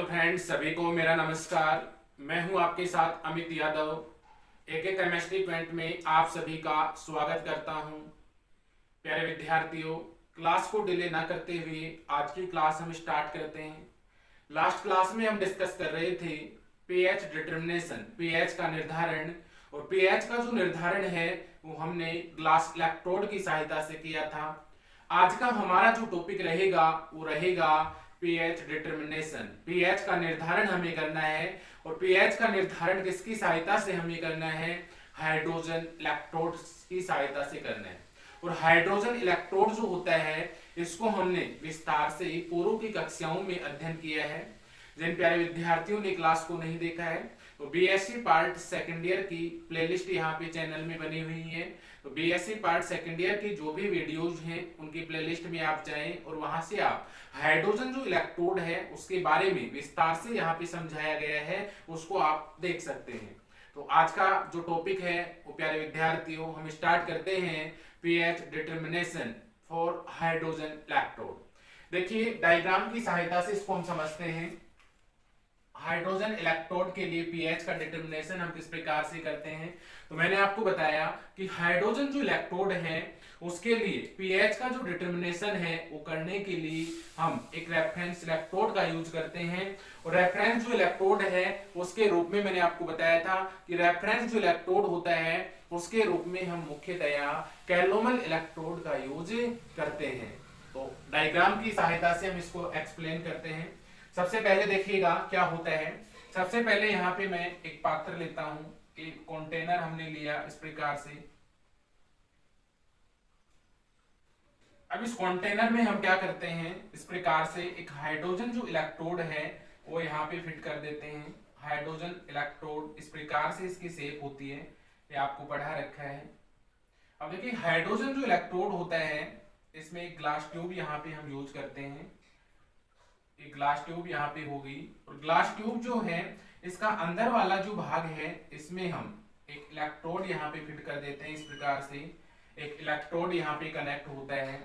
Hello friends, सभी को मेरा नमस्कार। मैं हूं आपके साथ अमित यादव। एक केमिस्ट्री पॉइंट में आप सभी का स्वागत करता हूं। प्यारे विद्यार्थियों, क्लास को डिले ना करते हुए आज की क्लास हम स्टार्ट करते हैं। लास्ट क्लास में हम डिस्कस कर रहे थे पीएच डिटर्मिनेशन, पीएच का निर्धारण। और पीएच का जो निर्धारण है वो हमने ग्लास इलेक्ट्रोड की सहायता से किया था। आज का हमारा जो टॉपिक रहेगा वो रहेगा पीएच डिटर्मिनेशन। पीएच का निर्धारण हमें करना है और पीएच का निर्धारण किसकी सहायता से हमें करना है? हाइड्रोजन इलेक्ट्रोड की सहायता से करना है। और हाइड्रोजन इलेक्ट्रोड जो होता है इसको हमने विस्तार से पूर्व की कक्षाओं में अध्ययन किया है। जिन प्यारे विद्यार्थियों ने क्लास को नहीं देखा है तो बीएससी पार्ट सेकंड ईयर की प्लेलिस्ट यहाँ पे चैनल में बनी हुई है। तो बीएससी पार्ट सेकंड ईयर की जो भी वीडियोज हैं उनकी प्लेलिस्ट में आप जाएं और वहां से आप हाइड्रोजन जो इलेक्ट्रोड है उसके बारे में विस्तार से यहाँ पे समझाया गया है, उसको आप देख सकते हैं। तो आज का जो टॉपिक है वो प्यारे विद्यार्थियों हम स्टार्ट करते हैं pH determination for hydrogen electrode. देखिए डायग्राम की सहायता से इसको हम समझते हैं। हाइड्रोजन इलेक्ट्रोड के लिए पीएच का डिटर्मिनेशन हम किस प्रकार से करते हैं? तो मैंने आपको बताया कि हाइड्रोजन जो इलेक्ट्रोड है उसके लिए पीएच का जो डिटर्मिनेशन है वो करने के लिए हम एक रेफरेंस इलेक्ट्रोड का यूज करते हैं। और रेफरेंस जो इलेक्ट्रोड है उसके रूप में मैंने आपको बताया था कि रेफरेंस जो इलेक्ट्रोड होता है उसके रूप में हम मुख्यतया कैलोमल इलेक्ट्रोड का यूज करते हैं। तो डायग्राम की सहायता से हम इसको एक्सप्लेन करते हैं। सबसे पहले देखिएगा क्या होता है। सबसे पहले यहाँ पे मैं एक पात्र लेता हूं, एक कंटेनर हमने लिया इस प्रकार से। अब इस कंटेनर में हम क्या करते हैं, इस प्रकार से एक हाइड्रोजन जो इलेक्ट्रोड है वो यहाँ पे फिट कर देते हैं। हाइड्रोजन इलेक्ट्रोड इस प्रकार से इसकी शेप होती है, ये आपको पढ़ा रखा है। अब देखिए हाइड्रोजन जो इलेक्ट्रोड होता है इसमें एक ग्लास ट्यूब यहाँ पे हम यूज करते हैं। एक ग्लास ट्यूब यहाँ पे होगी और ग्लास ट्यूब जो है इसका अंदर वाला जो भाग है इसमें हम एक इलेक्ट्रोड यहाँ पे फिट कर देते हैं। इस प्रकार से एक इलेक्ट्रोड यहाँ पे कनेक्ट होता है।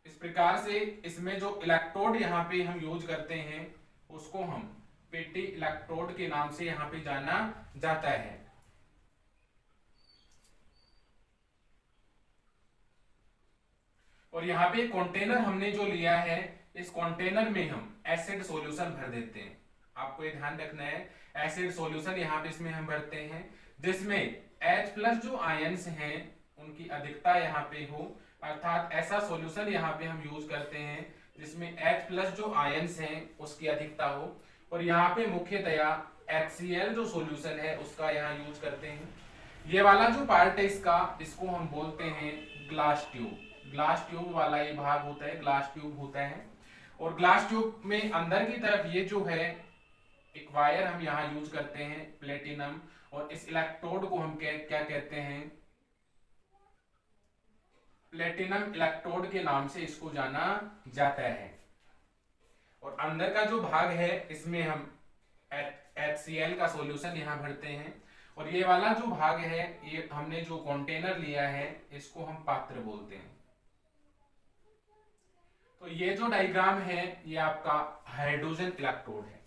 इस प्रकार से इसमें जो इलेक्ट्रोड यहाँ पे हम यूज करते हैं उसको हम पेटी इलेक्ट्रोड के नाम से यहाँ पे जाना जाता है। और यहाँ पे कंटेनर हमने जो लिया है इस कंटेनर में हम एसिड सॉल्यूशन भर देते हैं। आपको ये ध्यान रखना है, एसिड सॉल्यूशन यहाँ पे इसमें हम भरते हैं जिसमें H+ जो आयंस हैं उनकी अधिकता यहाँ पे हो, अर्थात ऐसा सॉल्यूशन यहाँ पे हम यूज करते हैं जिसमें H+ जो आयंस हैं उसकी अधिकता हो। और यहाँ पे मुख्यतया HCl जो सॉल्यूशन है उसका यहाँ यूज करते हैं। ये वाला जो पार्ट है इसको हम बोलते हैं ग्लास ट्यूब। ग्लास ट्यूब वाला ये भाग होता है, ग्लास ट्यूब होता है। और ग्लास ट्यूब में अंदर की तरफ ये जो है एक वायर हम यहाँ यूज करते हैं प्लेटिनम। और इस इलेक्ट्रोड को हम क्या कहते हैं? प्लेटिनम इलेक्ट्रोड के नाम से इसको जाना जाता है। और अंदर का जो भाग है इसमें हम HCl का सॉल्यूशन यहाँ भरते हैं। और ये वाला जो भाग है ये हमने जो कंटेनर लिया है इसको हम पात्र बोलते हैं। तो ये जो डायग्राम है ये आपका हाइड्रोजन इलेक्ट्रोड है।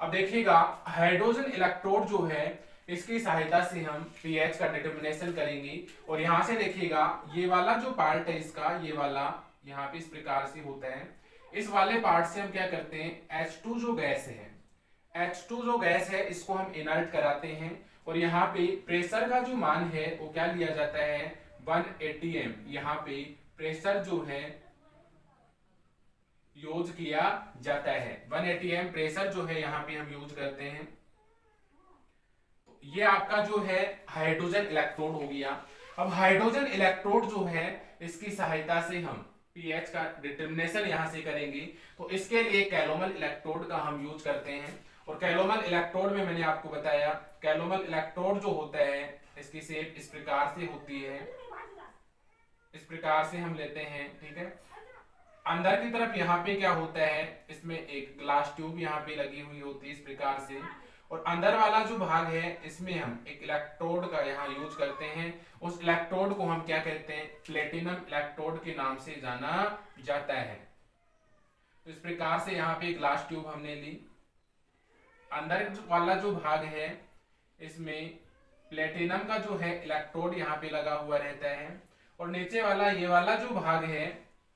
अब देखिएगा हाइड्रोजन इलेक्ट्रोड जो है इसकी सहायता से हम पीएच का डिटर्मिनेशन करेंगे। और यहां से देखिएगा ये वाला जो पार्ट है इसका, ये वाला यहाँ पे इस प्रकार से होता है। इस वाले पार्ट से हम क्या करते हैं, H2 जो गैस है, H2 जो गैस है इसको हम इनर्ट कराते हैं। और यहाँ पे प्रेशर का जो मान है वो क्या लिया जाता है, 1 atm। यहाँ पे प्रेशर जो है यूज किया जाता है, 1 atm प्रेशर जो है यहाँ पे हम यूज करते हैं। तो ये आपका जो है हाइड्रोजन इलेक्ट्रोड हो गया। अब हाइड्रोजन इलेक्ट्रोड जो है इसकी सहायता से हम पीएच का डिटर्मिनेशन यहां से करेंगे। तो इसके लिए कैलोमल इलेक्ट्रोड का हम यूज करते हैं। और कैलोमल इलेक्ट्रोड में मैंने आपको बताया कैलोमल इलेक्ट्रोड जो होता है इसकी शेप इस प्रकार से होती है, इस प्रकार से हम लेते हैं, ठीक है। अंदर की तरफ यहाँ पे क्या होता है, इसमें एक ग्लास ट्यूब यहाँ पे लगी हुई होती है इस प्रकार से। और अंदर वाला जो भाग है इसमें हम एक इलेक्ट्रोड का यहाँ यूज करते हैं। उस इलेक्ट्रोड को हम क्या कहते हैं, प्लेटिनम इलेक्ट्रोड के नाम से जाना जाता है। तो इस प्रकार से यहाँ पे ग्लास ट्यूब हमने ली, अंदर वाला जो भाग है इसमें प्लेटिनम का जो है इलेक्ट्रोड यहाँ पे लगा हुआ रहता है, और नीचे वाला ये वाला जो भाग है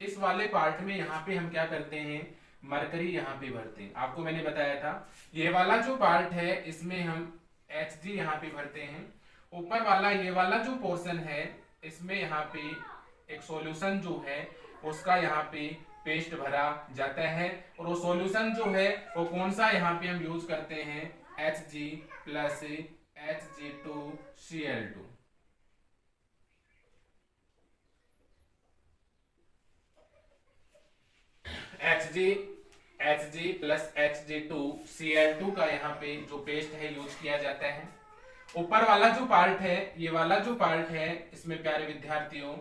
इस वाले पार्ट में यहाँ पे हम क्या करते हैं, मरकरी यहाँ पे भरते हैं। आपको मैंने बताया था ये वाला जो पार्ट है इसमें हम Hg यहाँ पे भरते हैं। ऊपर वाला ये वाला जो पोर्शन है इसमें यहाँ पे एक सॉल्यूशन जो है उसका यहाँ पे पेस्ट भरा जाता है, और वो सॉल्यूशन जो है वो कौन सा यहाँ पे हम यूज करते हैं, Hg plus Hg2Cl2। Hg plus Hg2Cl2 का यहाँ पे जो पेस्ट है यूज किया जाता है। ऊपर वाला जो पार्ट है, ये वाला जो पार्ट है, इसमें प्यारे विद्यार्थियों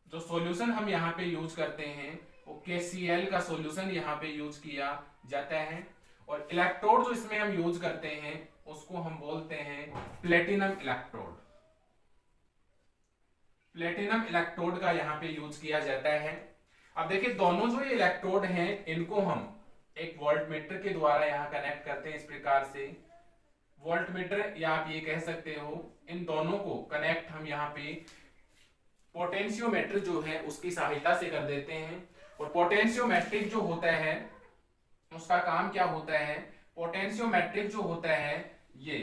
जो सॉल्यूशन हम यहाँ पे यूज करते हैं वो KCl का सॉल्यूशन यहाँ पे यूज किया जाता है, और इलेक्ट्रोड जो इसमें हम यूज करते हैं उसको हम बोलते हैं प्लेटिनम इलेक्ट्रोड। प्लेटिनम इलेक्ट्रोड का यहाँ पे यूज किया जाता है। अब देखिए दोनों जो ये इलेक्ट्रोड हैं इनको हम एक वोल्टमीटर के द्वारा यहाँ कनेक्ट करते हैं। इस प्रकार से वोल्टमीटर या आप ये कह सकते हो, इन दोनों को कनेक्ट हम यहाँ पे पोटेंशियोमीटर जो है उसकी सहायता से कर देते हैं। और पोटेंशियोमेट्रिक जो होता है उसका काम क्या होता है, पोटेंशियोमेट्रिक जो होता है ये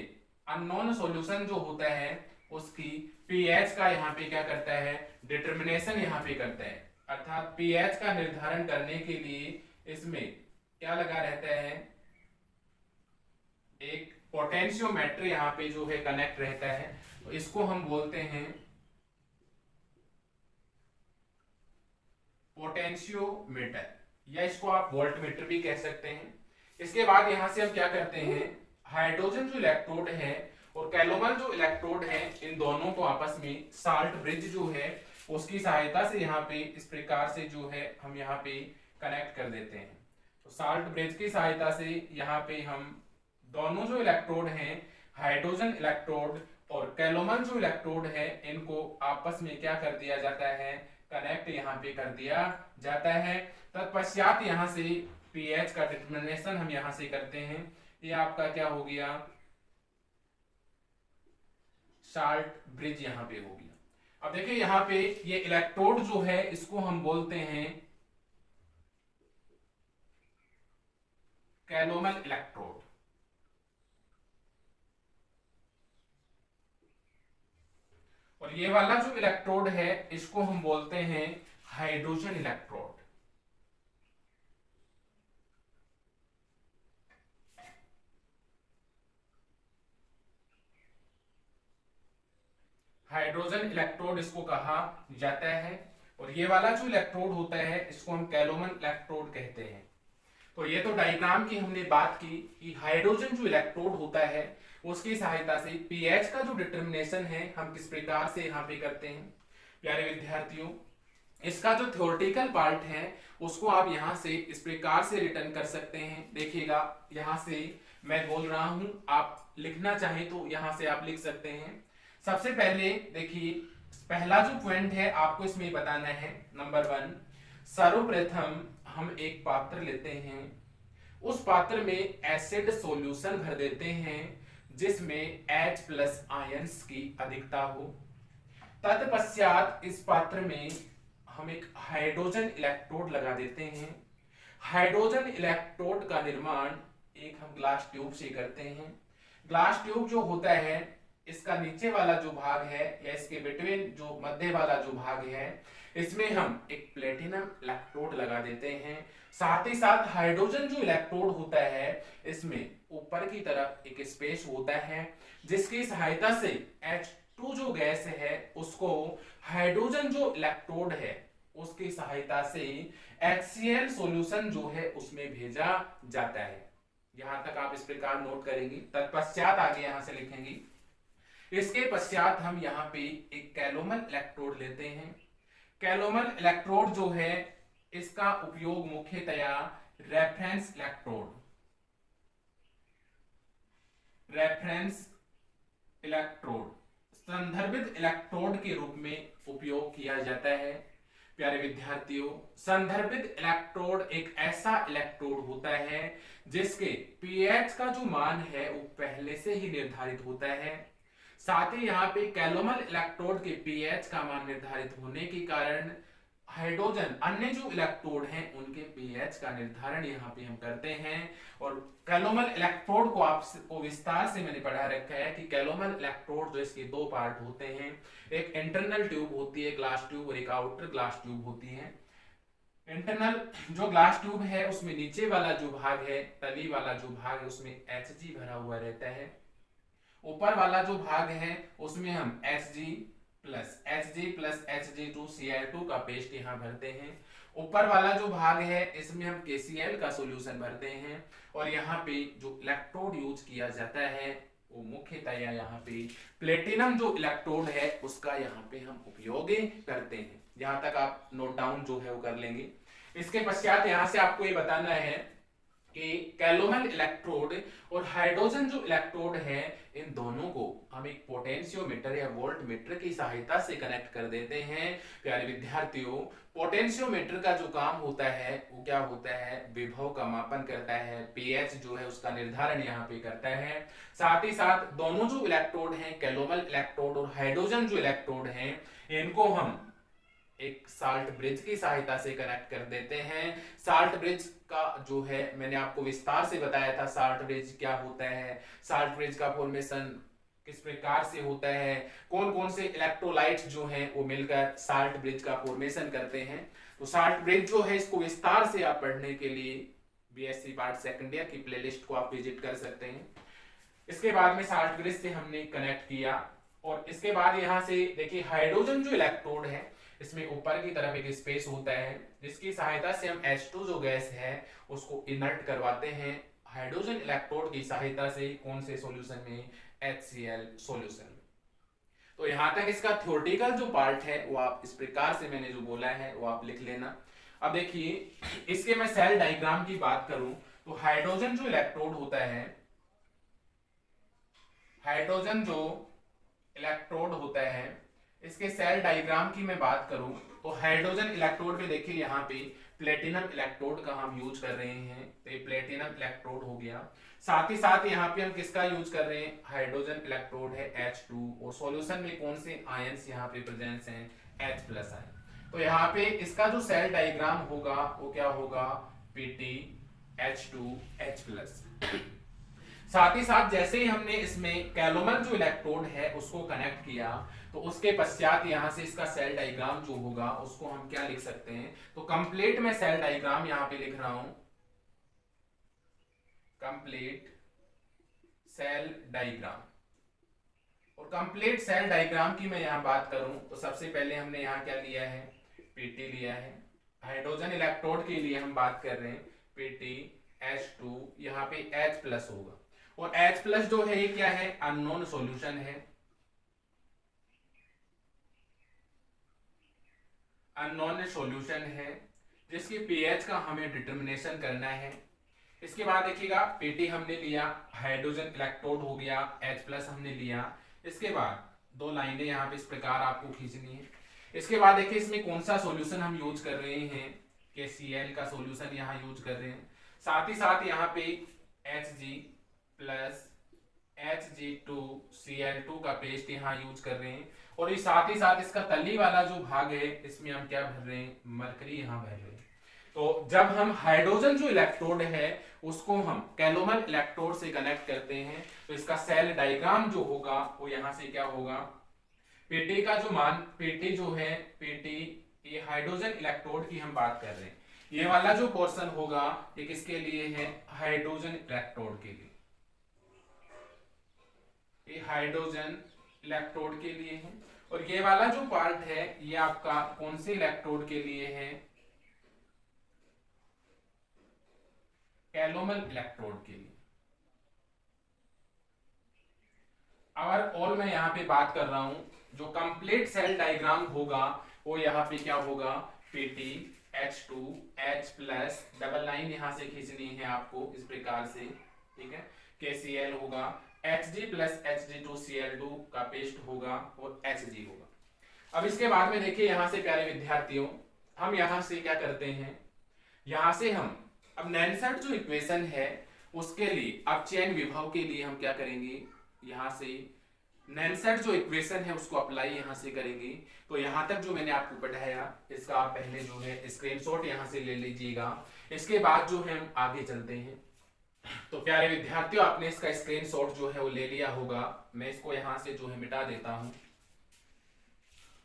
अननोन सॉल्यूशन जो होता है उसकी पीएच का यहाँ पे क्या करता है, डिटर्मिनेशन यहाँ पे करता है। अर्थात पीएच का निर्धारण करने के लिए इसमें क्या लगा रहता है, एक पोटेंशियोमीटर यहाँ पे जो है कनेक्ट रहता है, तो इसको हम बोलते हैं पोटेंशियोमीटर, या इसको आप वोल्टमीटर भी कह सकते हैं। इसके बाद यहां से हम क्या करते हैं, हाइड्रोजन जो इलेक्ट्रोड है और कैलोमल जो इलेक्ट्रोड है इन दोनों को आपस में साल्ट ब्रिज जो है उसकी सहायता से यहाँ पे इस प्रकार से जो है हम यहाँ पे कनेक्ट कर देते हैं। तो साल्ट ब्रिज की सहायता से यहाँ पे हम दोनों जो इलेक्ट्रोड हैं, हाइड्रोजन इलेक्ट्रोड और कैलोमल जो इलेक्ट्रोड है, इनको आपस में क्या कर दिया जाता है, कनेक्ट यहाँ पे कर दिया जाता है। तत्पश्चात यहाँ से पीएच का डिटर्मिनेशन हम यहाँ से करते हैं। ये आपका क्या हो गया, साल्ट ब्रिज यहाँ पे हो गया। अब देखिए यहाँ पे ये इलेक्ट्रोड जो है इसको हम बोलते हैं कैलोमल इलेक्ट्रोड, और ये वाला जो इलेक्ट्रोड है इसको हम बोलते हैं हाइड्रोजन इलेक्ट्रोड। हाइड्रोजन इलेक्ट्रोड इसको कहा जाता है, और ये वाला जो इलेक्ट्रोड होता है इसको हम कैलोमल इलेक्ट्रोड कहते हैं। तो ये तो डायग्राम की हमने बात की कि हाइड्रोजन जो इलेक्ट्रोड होता है उसकी सहायता से पीएच का जो डिटर्मिनेशन है हम किस प्रकार से यहाँ पे करते हैं। प्यारे विद्यार्थियों, इसका जो थ्योरेटिकल पार्ट है उसको आप यहाँ से इस प्रकार से रिटर्न कर सकते हैं। देखिएगा यहाँ से मैं बोल रहा हूं, आप लिखना चाहें तो यहाँ से आप लिख सकते हैं। सबसे पहले देखिए पहला जो पॉइंट है आपको इसमें बताना है, नंबर 1, सर्वप्रथम हम एक पात्र लेते हैं, उस पात्र में एसिड सॉल्यूशन भर देते हैं जिसमें H प्लस आयंस की अधिकता हो। तत्पश्चात इस पात्र में हम एक हाइड्रोजन इलेक्ट्रोड लगा देते हैं। हाइड्रोजन इलेक्ट्रोड का निर्माण एक हम ग्लास ट्यूब से करते हैं। ग्लास ट्यूब जो होता है इसका नीचे वाला जो भाग है या इसके बिटवीन जो मध्य वाला जो भाग है इसमें हम एक प्लेटिनम इलेक्ट्रोड लगा देते हैं। साथ ही साथ हाइड्रोजन जो इलेक्ट्रोड होता है इसमें ऊपर की तरफ एक स्पेस होता है जिसकी सहायता से H2 जो गैस है उसको हाइड्रोजन जो इलेक्ट्रोड है उसकी सहायता से HCl सॉल्यूशन जो है उसमें भेजा जाता है। यहां तक आप इस प्रकार नोट करेंगे। तत्पश्चात आगे यहां से लिखेंगे, इसके पश्चात हम यहाँ पे एक कैलोमल इलेक्ट्रोड लेते हैं। कैलोमल इलेक्ट्रोड जो है इसका उपयोग मुख्यतया रेफरेंस इलेक्ट्रोड रेफरेंस इलेक्ट्रोड, संदर्भित इलेक्ट्रोड के रूप में उपयोग किया जाता है। प्यारे विद्यार्थियों, संदर्भित इलेक्ट्रोड एक ऐसा इलेक्ट्रोड होता है जिसके पीएच का जो मान है वो पहले से ही निर्धारित होता है। साथ ही यहाँ पे कैलोमल इलेक्ट्रोड के पीएच का मान निर्धारित होने के कारण हाइड्रोजन अन्य जो इलेक्ट्रोड हैं उनके पीएच का निर्धारण यहाँ पे हम करते हैं। और कैलोमल इलेक्ट्रोड को आपको विस्तार से मैंने पढ़ा रखा है कि कैलोमल इलेक्ट्रोड जो इसके दो पार्ट होते हैं, एक इंटरनल ट्यूब होती है ग्लास ट्यूब और एक आउटर ग्लास ट्यूब होती है। इंटरनल जो ग्लास ट्यूब है उसमें नीचे वाला जो भाग है, तली वाला जो भाग है उसमें Hg भरा हुआ रहता है। ऊपर वाला जो भाग है उसमें हम Hg प्लस Hg2Cl2 का पेस्ट यहाँ भरते हैं। ऊपर वाला जो भाग है इसमें हम KCl का सॉल्यूशन भरते हैं। और यहाँ पे जो इलेक्ट्रोड यूज किया जाता है वो मुख्यतः यहाँ पे प्लेटिनम जो इलेक्ट्रोड है उसका यहाँ पे हम उपयोग करते हैं। यहाँ तक आप नोट डाउन जो है वो कर लेंगे। इसके पश्चात यहाँ से आपको ये बताना है कि कैलोमल इलेक्ट्रोड और हाइड्रोजन जो इलेक्ट्रोड है इन दोनों को हम एक पोटेंशियोमीटर या वोल्टमीटर की सहायता से कनेक्ट कर देते हैं। प्यारे विद्यार्थियों, पोटेंशियोमीटर का जो काम होता है वो क्या होता है, विभव का मापन करता है, पीएच जो है उसका निर्धारण यहाँ पे करता है। साथ ही साथ दोनों जो इलेक्ट्रोड हैं, कैलोमल इलेक्ट्रोड और हाइड्रोजन जो इलेक्ट्रोड हैं, इनको हम एक साल्ट ब्रिज की सहायता से कनेक्ट कर देते हैं। साल्ट ब्रिज का जो है मैंने आपको विस्तार से बताया था, साल्ट ब्रिज क्या होता है, साल्ट ब्रिज का फॉर्मेशन किस प्रकार से होता है, कौन कौन से इलेक्ट्रोलाइट्स जो हैं वो मिलकर साल्ट ब्रिज का फॉर्मेशन करते हैं। तो साल्ट ब्रिज जो है इसको विस्तार से आप पढ़ने के लिए बीएससी पार्ट सेकंड ईयर की प्लेलिस्ट को आप विजिट कर सकते हैं। इसके बाद में साल्ट ब्रिज से हमने कनेक्ट किया और इसके बाद यहाँ से देखिए हाइड्रोजन जो इलेक्ट्रोड है इसमें ऊपर की तरफ एक स्पेस होता है जिसकी सहायता से हम H2 जो गैस है उसको इनर्ट करवाते हैं हाइड्रोजन इलेक्ट्रोड की सहायता से। कौन से सॉल्यूशन में, HCl सॉल्यूशन। तो यहाँ तक इसका थ्योरेटिकल जो पार्ट है वो आप इस प्रकार से मैंने जो बोला है वो आप लिख लेना। अब देखिए इसके मैं सेल डायग्राम की बात करूं तो हाइड्रोजन जो इलेक्ट्रोड होता है, हाइड्रोजन जो इलेक्ट्रोड होता है इसके सेल डायग्राम की मैं बात करूं तो हाइड्रोजन इलेक्ट्रोड पे देखिए यहाँ पे प्लेटिनम इलेक्ट्रोड का हम यूज कर रहे हैं, तो ये प्लेटिनम इलेक्ट्रोड हो गया। साथ ही साथ यहाँ पे हम किसका यूज कर रहे हैं, हाइड्रोजन इलेक्ट्रोड है H2 और सॉल्यूशन में कौन से आयंस यहाँ पे प्रेजेंस हैं, H+ आयन। तो यहाँ पे इसका जो सेल डायग्राम होगा वो क्या होगा, Pt H2 H+। साथ ही साथ जैसे ही हमने इसमें कैलोमल जो इलेक्ट्रोड है उसको कनेक्ट किया तो उसके पश्चात यहां से इसका सेल डायग्राम जो होगा उसको हम क्या लिख सकते हैं, तो कंप्लीट मैं सेल डायग्राम यहां पे लिख रहा हूं, कंप्लीट सेल डायग्राम। और कंप्लीट सेल डायग्राम की मैं यहां बात करूं तो सबसे पहले हमने यहां क्या लिया है, Pt लिया है। हाइड्रोजन इलेक्ट्रोड के लिए हम बात कर रहे हैं Pt H2, यहाँ पे H+ होगा और H+ जो है ये क्या है, अननोन सॉल्यूशन है, अननोन सॉल्यूशन है जिसकी पीएच का हमें डिटरमिनेशन करना है। इसके बाद देखिएगा Pt हमने लिया, हाइड्रोजन इलेक्ट्रोड हो गया, H+ हमने लिया। इसके बाद दो लाइनें यहाँ पे इस प्रकार आपको खींचनी है। इसके बाद देखिए इसमें कौन सा सॉल्यूशन हम यूज कर रहे हैं, KCl का सॉल्यूशन यहाँ यूज कर रहे हैं। साथ ही साथ यहाँ पे Hg प्लस Hg2Cl2 का पेस्ट यहाँ यूज कर रहे हैं। और इस साथ ही साथ इसका तली वाला जो भाग है इसमें हम क्या भर रहे हैं, मरकरी यहाँ भर रहे हैं। तो जब हम हाइड्रोजन जो इलेक्ट्रोड है उसको हम कैलोमल इलेक्ट्रोड से कनेक्ट करते हैं तो इसका सेल डायग्राम जो होगा वो यहाँ से क्या होगा, Pt का जो मान, Pt जो है, Pt ये हाइड्रोजन इलेक्ट्रोड की हम बात कर रहे हैं, ये वाला जो पोर्शन होगा ये किसके लिए है, हाइड्रोजन इलेक्ट्रोड के लिए, ये हाइड्रोजन इलेक्ट्रोड के लिए है। और ये वाला जो पार्ट है ये आपका कौन से इलेक्ट्रोड के लिए है, कैलोमल इलेक्ट्रोड के लिए। और मैं यहाँ पे बात कर रहा हूं जो कंप्लीट सेल डायग्राम होगा वो यहाँ पे क्या होगा, Pt H2 H+, double line यहाँ से खींचनी है आपको इस प्रकार से, ठीक है। KCl होगा, Hg प्लस Hg2Cl2 का पेस्ट होगा और Hg होगा। अब इसके बाद में देखिए यहां से प्यारे विद्यार्थियों, हम यहां से क्या करते हैं, यहां से हम अब नैनसेट जो इक्वेशन है उसके लिए अब चयन विभव के लिए हम क्या करेंगे, यहां से नैनसेट जो इक्वेशन है उसको अप्लाई यहां से करेंगे। तो यहां तक जो मैंने आपको पढ़ाया इसका आप पहले जो है स्क्रीनशॉट यहां से ले लीजिएगा। इसके बाद जो है हम आगे चलते हैं। तो प्यारे विद्यार्थियों, आपने इसका स्क्रीनशॉट जो है वो ले लिया होगा। मैं इसको यहां से जो है मिटा देता हूं।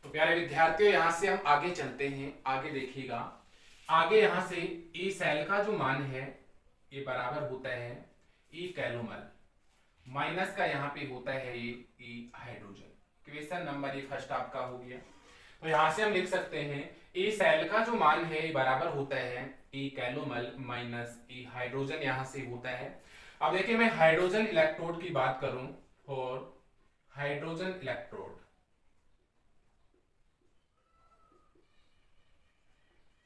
तो प्यारे विद्यार्थियों, यहां से हम आगे चलते हैं। आगे देखिएगा, आगे यहां से ई सेल का जो मान है ये बराबर होता है ई कैलोमल माइनस का यहाँ पे होता है ये ई हाइड्रोजन। क्वेश्चन नंबर ये फर्स्ट आपका हो गया। तो यहां से हम लिख सकते हैं ई सेल का जो मान है बराबर होता है ई कैलोमल माइनस ई हाइड्रोजन यहां से होता है। अब देखिए मैं हाइड्रोजन इलेक्ट्रोड की बात करूं और हाइड्रोजन इलेक्ट्रोड,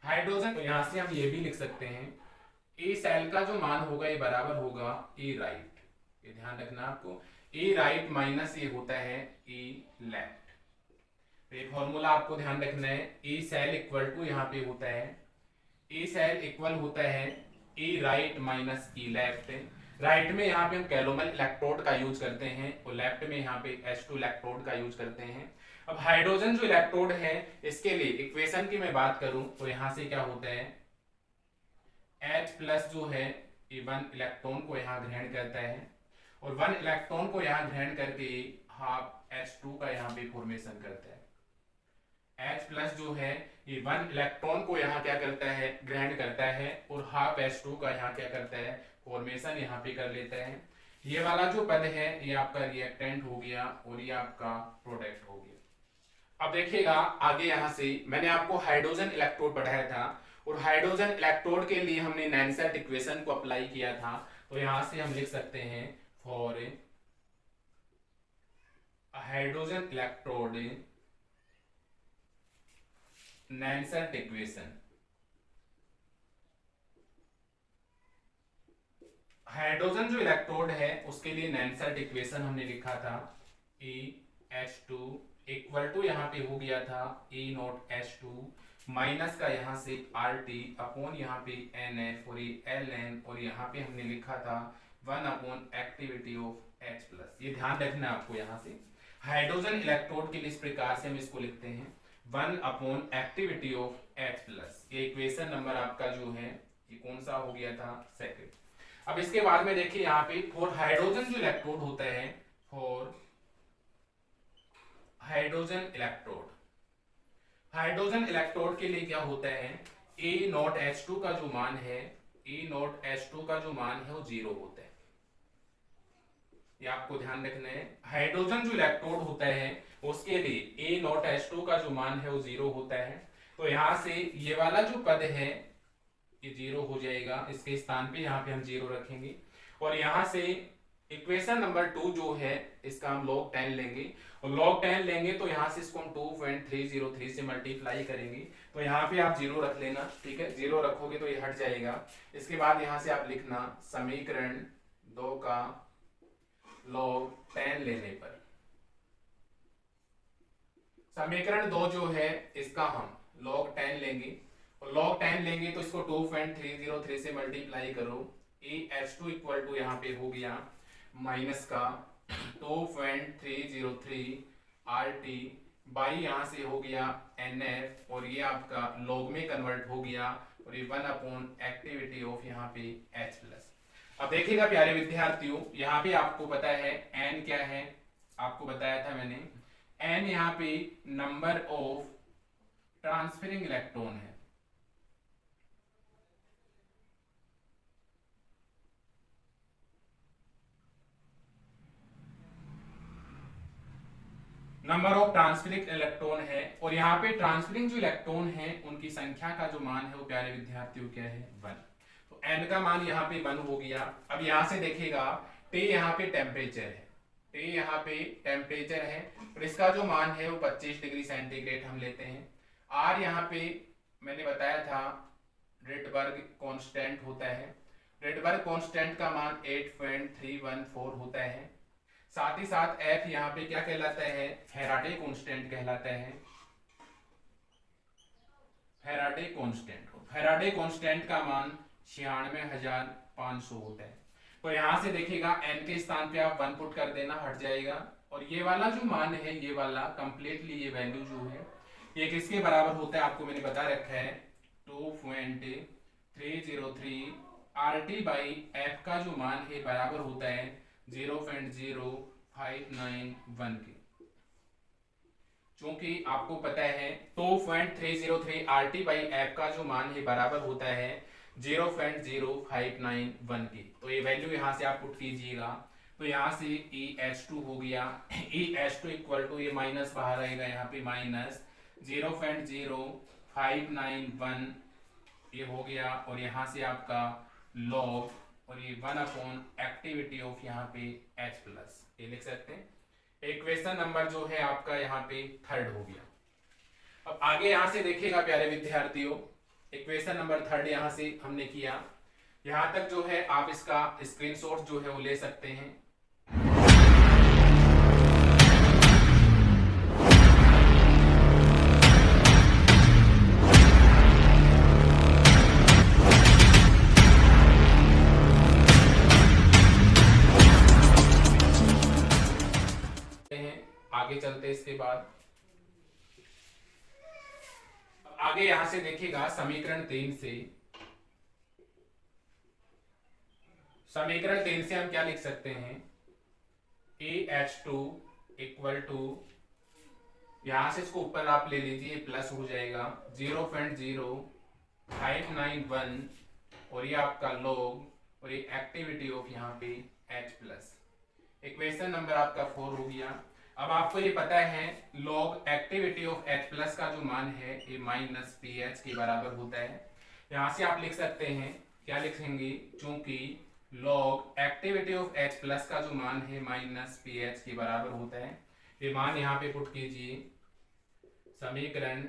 हाइड्रोजन, तो यहां से हम ये भी लिख सकते हैं ई सेल का जो मान होगा ये बराबर होगा ई राइट। ये ध्यान रखना आपको, ई राइट माइनस ये होता है ई लेफ्ट। तो ये फॉर्मूला आपको ध्यान रखना है। ई सेल इक्वल टू यहाँ पे होता है, ई सेल इक्वल होता है ई राइट माइनस ई लेफ्ट। राइट में यहाँ पे हम कैलोमल इलेक्ट्रोड का यूज करते हैं और लेफ्ट में यहाँ पे H2 इलेक्ट्रोड का यूज करते हैं। अब हाइड्रोजन जो इलेक्ट्रोड है इसके लिए इक्वेशन की मैं बात करूं तो यहां से क्या होता है, H प्लस जो है ये 1 इलेक्ट्रॉन को यहाँ ग्रहण करता है और 1 इलेक्ट्रॉन को यहाँ ग्रहण करके हाफ H2 का यहाँ पे फॉर्मेशन करता है। H प्लस जो है ये 1 इलेक्ट्रॉन को यहाँ क्या करता है, ग्रहण करता है और हाफ H2 का यहाँ क्या करता है, फॉर्मेशन यहाँ पे कर लेता है। ये वाला जो पद है ये आपका रिएक्टेंट हो गया और ये आपका प्रोडक्ट हो गया। अब देखिएगा आगे यहां से मैंने आपको हाइड्रोजन इलेक्ट्रोड पढ़ाया था और हाइड्रोजन इलेक्ट्रोड के लिए हमने नैनसेट इक्वेशन को अप्लाई किया था। तो यहां से हम लिख सकते हैं for hydrogen electrode Nernst equation, hydrogen जो इलेक्ट्रोड है उसके लिए नैनसेट इक्वेशन हमने लिखा था EH2 इक्वल टू यहाँ पे हो गया था E नॉट H2 माइनस का यहाँ से RT अपॉन यहाँ पे NF और ये LN और यहाँ पे हमने लिखा था 1 upon activity of H plus. ये ध्यान रखना है आपको। यहाँ से हाइड्रोजन इलेक्ट्रोड के लिए इस प्रकार से हम इसको लिखते हैं 1 upon activity of H plus. ये इक्वेशन नंबर आपका जो है ये कौन सा हो गया था, सेकंड। अब इसके बाद में देखिए यहाँ पे फॉर हाइड्रोजन जो इलेक्ट्रोड होता है, for hydrogen electrode, hydrogen electrode के लिए क्या होता है, E नॉट H2 का जो मान है, E नॉट H2 का जो मान है वो 0 होता है। ये आपको ध्यान रखना है। हाइड्रोजन जो इलेक्ट्रोड होता है उसके लिए E नॉट H2 का जो मान है वो 0 होता है। तो यहां से ये वाला जो पद है ये 0 हो जाएगा, इसके स्थान पे यहाँ पे हम 0 रखेंगे। और यहाँ से इक्वेशन नंबर 2 जो है इसका हम log 10 लेंगे और log 10 लेंगे तो यहाँ से इसको हम 2.303 से मल्टीप्लाई करेंगे। तो यहाँ पे आप 0 रख लेना, ठीक है। 0 रखोगे तो ये हट जाएगा। इसके बाद यहाँ से आप लिखना समीकरण 2 का log 10 लेने पर, समीकरण 2 जो है इसका हम log 10 लेंगे और log 10 लेंगे तो इसको 2.303 से मल्टीप्लाई करो। EH2 इक्वल टू यहाँ पे हो गया माइनस का 2.303 RT बाई यहाँ से हो गया NF और ये आपका log में कन्वर्ट हो गया और ये 1 अपॉन एक्टिविटी ऑफ यहाँ पे H प्लस। अब देखिएगा प्यारे विद्यार्थियों, यहाँ पे आपको पता है N क्या है, आपको बताया था मैंने। N यहाँ पे नंबर ऑफ ट्रांसफरिंग इलेक्ट्रॉन है। नंबर ऑफ ट्रांसफरिंग इलेक्ट्रॉन है और यहाँ पे ट्रांसफरिंग जो इलेक्ट्रॉन है उनकी संख्या का जो मान है वो प्यारे विद्यार्थियों क्या है, 1। तो n का मान यहाँ पे 1 हो गया। अब यहाँ से देखिएगा T यहाँ पे टेम्परेचर है, T यहाँ पे टेम्परेचर है और इसका जो मान है वो 25 डिग्री सेंटीग्रेड हम लेते हैं। R यहाँ पे मैंने बताया था रेडबर्ग कांस्टेंट होता है, रेडबर्ग कांस्टेंट का मान 8.314 होता है। साथ ही साथ F यहाँ पे क्या कहलाता है, फैराडे कांस्टेंट कहलाता है, फैराडे कांस्टेंट। फैराडे कांस्टेंट का मान 96,500 होता है। तो यहां से देखिएगा n के स्थान पे आप 1 पुट कर देना, हट जाएगा, और ये वाला जो मान है, ये वाला कंप्लीटली ये वैल्यू जो है ये किसके बराबर होता है, आपको मैंने बता रखा है 2.303 RT बाई F का जो मान है बराबर होता है 0.0591 के। चूंकि आपको पता है 2.303 RT बाई F का जो मान है बराबर होता है 0.0591 की, तो ये वैल्यू यहाँ से आप पुट कीजिएगा। तो यहाँ से EH2 हो गया, EH2 इक्वल टू ये माइनस बाहर आएगा, यहाँ पे माइनस 0.0591 ये हो गया, और यहाँ से आपका लॉग, और ये 1 एक्टिविटी ऑफ यहाँ पे H प्लस, ये लिख सकते हैं। इक्वेशन नंबर जो है आपका यहाँ पे 3rd हो गया। अब आगे यहाँ से देखिएगा प्यारे विद्यार्थियों, इक्वेशन नंबर 3rd यहाँ से हमने किया। यहाँ तक जो है आप इसका स्क्रीनशॉट जो है वो ले सकते हैं। आगे चलते इसके बाद, आगे यहां से देखिएगा समीकरण 3 से, समीकरण 3 से हम क्या लिख सकते हैं, AH2 इक्वल टू, यहां से इसको ऊपर आप ले लीजिए, प्लस हो जाएगा 0.0591, और ये आपका लॉग, और ये एक्टिविटी ऑफ यहाँ पे H प्लस। इक्वेशन नंबर आपका 4 हो गया। अब आपको ये पता है log activity of H plus का जो मान है ये माइनस PH के बराबर होता है। यहां से आप लिख सकते हैं, क्या लिखेंगे, चूंकि log activity of H plus का जो मान है माइनस PH के बराबर होता है, ये मान यहाँ पे पुट कीजिए समीकरण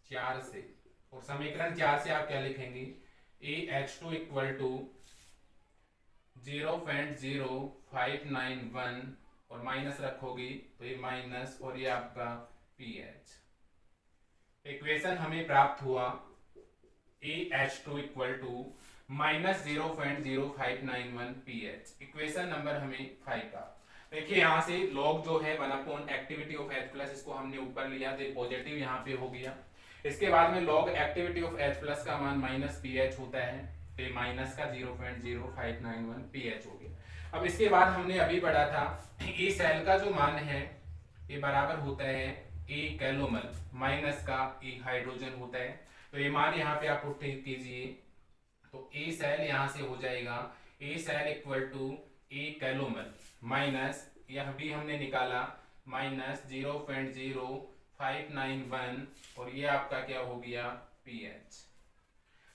4 से, और समीकरण 4 से आप क्या लिखेंगे, AH2 इक्वल टू 0.0591, और माइनस रखोगी तो ये माइनस, और ये आपका PH। इक्वेशन हमें प्राप्त हुआ AH2 equal to minus 0.0591 PH। Equation number हमें 5 का। देखिए यहाँ से लॉग जो है 1 एक्टिविटी ऑफ H प्लस, इसको हमने ऊपर लिया तो पॉजिटिव यहाँ पे हो गया। इसके बाद में log activity of H plus का मान माइनस PH होता है, तो माइनस का 0.0591 PH हो गया। अब इसके बाद हमने अभी पढ़ा था E सेल का जो मान है ये बराबर होता है E कैलोमल माइनस का E हाइड्रोजन होता है, तो ये मान यहाँ पे आप पुट कीजिए, तो E सेल यहाँ से हो जाएगा E cell equal to E calomel minus, यह भी हमने निकाला माइनस 0.0591, और ये आपका क्या हो गया PH।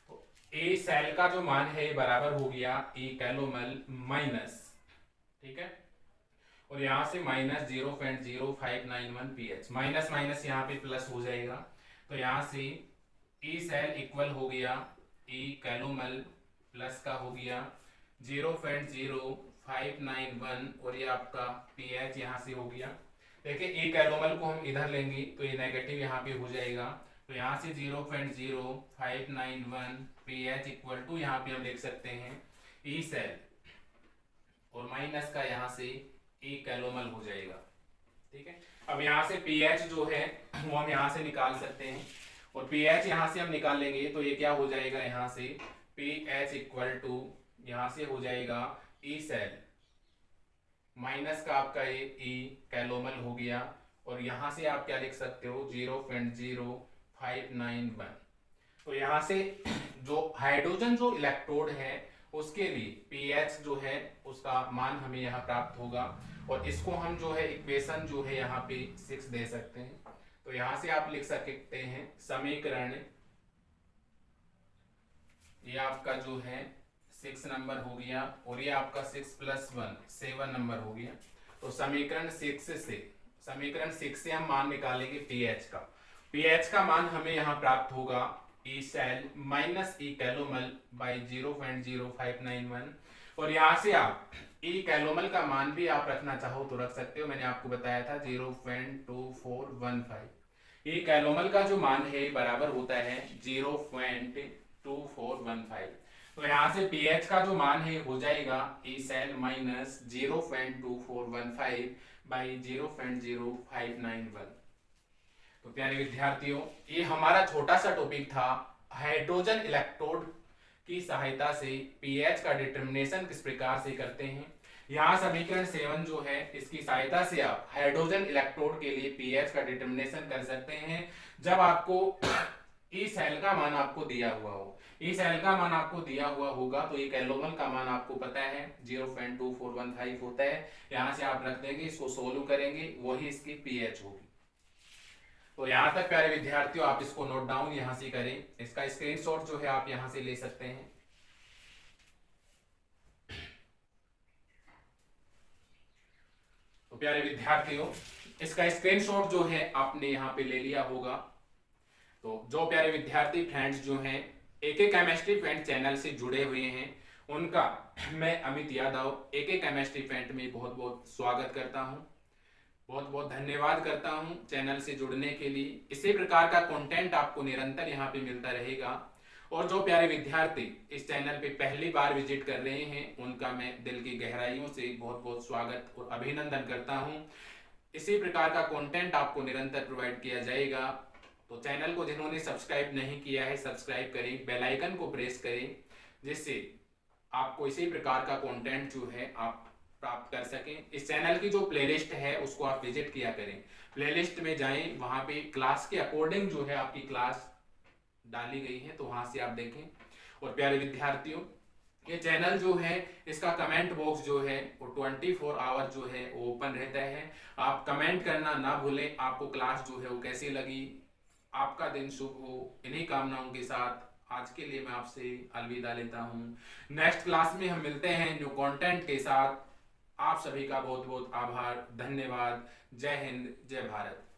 तो E सेल का जो मान है बराबर हो गया E कैलोमल माइनस, ठीक है, और यहां से माइनस 0.0591 PH, माइनस माइनस यहाँ पे प्लस हो जाएगा, तो यहां से E सेल इक्वल हो गया E कैलोमल प्लस का हो गया 0.0591, और ये आपका PH यहाँ से हो गया। देखिए E कैलोमल को हम इधर लेंगे तो ये नेगेटिव यहाँ पे हो जाएगा, तो यहाँ से 0.0591 PH इक्वल टू यहाँ पे हम लिख सकते हैं E सेल, और माइनस का यहाँ से E कैलोमल हो जाएगा, ठीक है। अब यहाँ से PH जो है वो हम यहाँ से निकाल सकते हैं, और PH यहाँ से हम निकाल लेंगे तो ये क्या हो जाएगा, यहाँ से PH इक्वल टू यहाँ से हो जाएगा E सेल माइनस का आपका ये E कैलोमल हो गया, और यहाँ से आप क्या लिख सकते हो 0.0591। तो यहाँ से जो हाइड्रोजन जो इलेक्ट्रोड है उसके लिए PH जो है उसका मान हमें यहाँ प्राप्त होगा, और इसको हम जो है इक्वेशन जो है यहाँ पे 6 दे सकते हैं। तो यहाँ से आप लिख सकते हैं समीकरण, ये आपका जो है 6 नंबर हो गया, और ये आपका 6 + 1 7 नंबर हो गया। तो समीकरण 6 से हम मान निकालेंगे PH का मान हमें यहाँ प्राप्त होगा E cell minus E calomel by 0.0591, और यहाँ से आप ई कैलोमल का मान भी आप रखना चाहो तो रख सकते हो, मैंने आपको बताया था 0.2415। ई कैलोमल का जो मान है बराबर होता है 0.2415। तो यहाँ से पीएच का जो मान है हो जाएगा ई सेल माइनस 0.2415 बाई 0.0591। तो प्यारे विद्यार्थियों, ये हमारा छोटा सा टॉपिक था हाइड्रोजन इलेक्ट्रोड की सहायता से पीएच का डिटर्मिनेशन किस प्रकार से करते हैं। यहाँ समीकरण 7 जो है इसकी सहायता से आप हाइड्रोजन इलेक्ट्रोड के लिए पीएच का डिटर्मिनेशन कर सकते हैं। जब आपको ई सेल का मान आपको दिया हुआ हो, ई सेल का मान आपको दिया हुआ होगा तो ये कैलोमल का मान आपको पता है 0.2415 होता है। यहाँ से आप रख देंगे, इसको सोल्व करेंगे, वही इसकी पीएच होगी। तो यहाँ तक प्यारे विद्यार्थियों आप इसको नोट डाउन यहाँ से करें, इसका स्क्रीनशॉट जो है आप यहाँ से ले सकते हैं। तो प्यारे विद्यार्थियों इसका स्क्रीनशॉट जो है आपने यहाँ पे ले लिया होगा। तो जो प्यारे विद्यार्थी फ्रेंड्स जो हैं एके केमिस्ट्री फ्रेंड चैनल से जुड़े हुए हैं उनका मैं अमित यादव एके केमिस्ट्री फ्रेंड में बहुत बहुत स्वागत करता हूँ, बहुत बहुत धन्यवाद करता हूं चैनल से जुड़ने के लिए। इसी प्रकार का कंटेंट आपको निरंतर यहां पे मिलता रहेगा। और जो प्यारे विद्यार्थी इस चैनल पे पहली बार विजिट कर रहे हैं उनका मैं दिल की गहराइयों से बहुत बहुत स्वागत और अभिनंदन करता हूं। इसी प्रकार का कंटेंट आपको निरंतर प्रोवाइड किया जाएगा। तो चैनल को जिन्होंने सब्सक्राइब नहीं किया है सब्सक्राइब करें, बेल आइकन को प्रेस करें, जिससे आपको इसी प्रकार का कंटेंट जो है आप प्राप्त कर सकें। इस चैनल की जो प्लेलिस्ट है उसको आप विजिट किया करें, प्लेलिस्ट में जाएं, वहां पे क्लास के अकॉर्डिंग जो है आपकी क्लास डाली गई है, तो वहां से आप देखें। और प्यारे विद्यार्थियों ये चैनल जो है इसका कमेंट बॉक्स जो है वो 24 आवर जो है वो ओपन रहता है। आप कमेंट करना ना भूलें, आपको क्लास जो है वो कैसी लगी। आपका दिन शुभ हो, इन्हीं कामनाओं के साथ आज के लिए मैं आपसे अलविदा लेता हूँ। नेक्स्ट क्लास में हम मिलते हैं न्यू कंटेंट के साथ। आप सभी का बहुत बहुत आभार, धन्यवाद। जय हिंद, जय भारत।